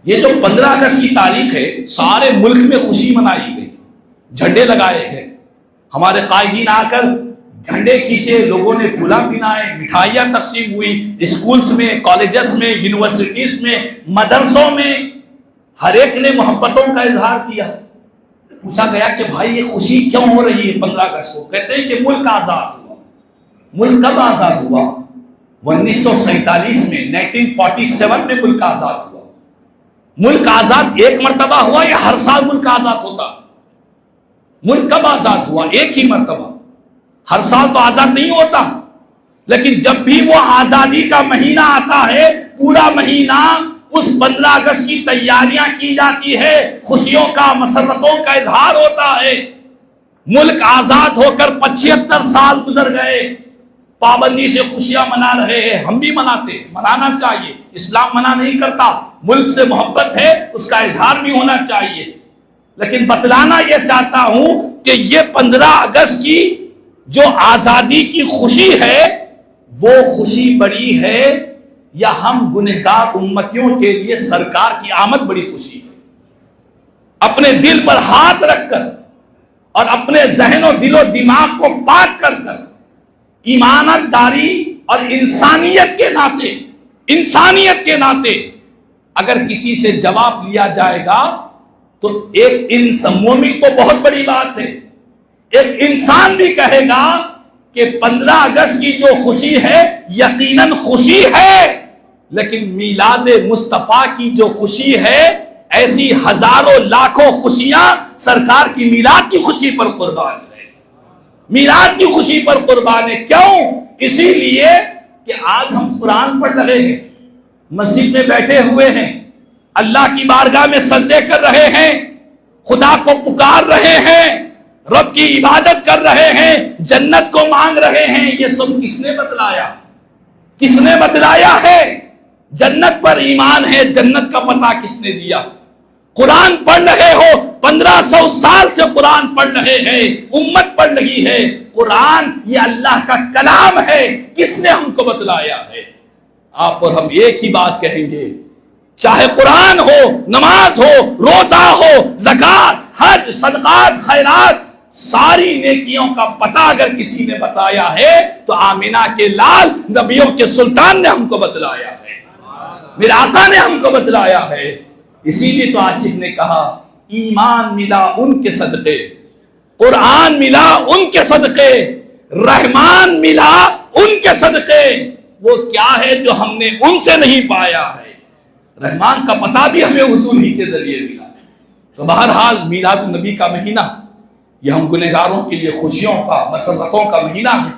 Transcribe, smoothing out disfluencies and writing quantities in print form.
یہ جو 15 اگست کی تاریخ ہے سارے ملک میں خوشی منائی گئی، جھنڈے لگائے گئے، ہمارے قائدین آ کر جھنڈے کھینچے، لوگوں نے پھولا پہنائے، مٹھائیاں تقسیم ہوئی، اسکولز میں، کالجز میں، یونیورسٹیز میں، مدرسوں میں ہر ایک نے محبتوں کا اظہار کیا۔ پوچھا گیا کہ بھائی یہ خوشی کیوں ہو رہی ہے 15 اگست کو؟ کہتے ہیں کہ ملک آزاد ہوا۔ ملک کب آزاد ہوا؟ 1947 میں، 1947 میں ملک آزاد ہوا۔ ملک آزاد ایک مرتبہ ہوا یا ہر سال ملک آزاد ہوتا؟ ملک کب آزاد ہوا؟ ایک ہی مرتبہ، ہر سال تو آزاد نہیں ہوتا۔ لیکن جب بھی وہ آزادی کا مہینہ آتا ہے، پورا مہینہ اس 15 اگست کی تیاریاں کی جاتی ہے، خوشیوں کا، مسرتوں کا اظہار ہوتا ہے۔ ملک آزاد ہو کر 75 سال گزر گئے، پابندی سے خوشیاں منا رہے ہیں، ہم بھی مناتے، منانا چاہیے، اسلام منع نہیں کرتا، ملک سے محبت ہے، اس کا اظہار بھی ہونا چاہیے۔ لیکن بتلانا یہ چاہتا ہوں کہ یہ 15 اگست کی جو آزادی کی خوشی ہے وہ خوشی بڑی ہے یا ہم گنہگار امتیوں کے لیے سرکار کی آمد بڑی خوشی ہے؟ اپنے دل پر ہاتھ رکھ کر اور اپنے ذہن و دل و دماغ کو پاک کر کر ایمانت داری اور انسانیت کے ناطے اگر کسی سے جواب لیا جائے گا تو ایک مومن کو بہت بڑی بات ہے، ایک انسان بھی کہے گا کہ 15 اگست کی جو خوشی ہے یقیناً خوشی ہے، لیکن میلاد مصطفیٰ کی جو خوشی ہے ایسی ہزاروں لاکھوں خوشیاں سرکار کی میلاد کی خوشی پر قربان ہے، میلاد کی خوشی پر قربان ہے۔ کیوں؟ اسی لیے کہ آج ہم قرآن پڑھ رہے ہیں، مسجد میں بیٹھے ہوئے ہیں، اللہ کی بارگاہ میں سجدے کر رہے ہیں، خدا کو پکار رہے ہیں، رب کی عبادت کر رہے ہیں، جنت کو مانگ رہے ہیں۔ یہ سب کس نے بتلایا؟ کس نے بتلایا ہے؟ جنت پر ایمان ہے، جنت کا پتہ کس نے دیا؟ قرآن پڑھ رہے ہو، 1500 سال سے قرآن پڑھ رہے ہیں، امت پڑھ رہی ہے، قرآن یہ اللہ کا کلام ہے، کس نے ہم کو بتلایا ہے؟ آپ اور ہم ایک ہی بات کہیں گے، چاہے قرآن ہو، نماز ہو، روزہ ہو، زکوٰۃ، حج، صدقات، خیرات، ساری نیکیوں کا پتہ اگر کسی نے بتایا ہے تو آمینہ کے لال نبیوں کے سلطان نے ہم کو بتلایا ہے، میرے آقا نے ہم کو بتلایا ہے۔ اسی لیے تو عاشق نے کہا ایمان ملا ان کے صدقے، قرآن ملا ان کے صدقے، رحمان ملا ان کے صدقے۔ وہ کیا ہے جو ہم نے ان سے نہیں پایا ہے؟ رحمان کا پتہ بھی ہمیں حضور ہی کے ذریعے ملا ہے۔ تو بہرحال میلاد النبی کا مہینہ یہ ہم گنہگاروں کے لیے خوشیوں کا، مسرتوں کا مہینہ ہے۔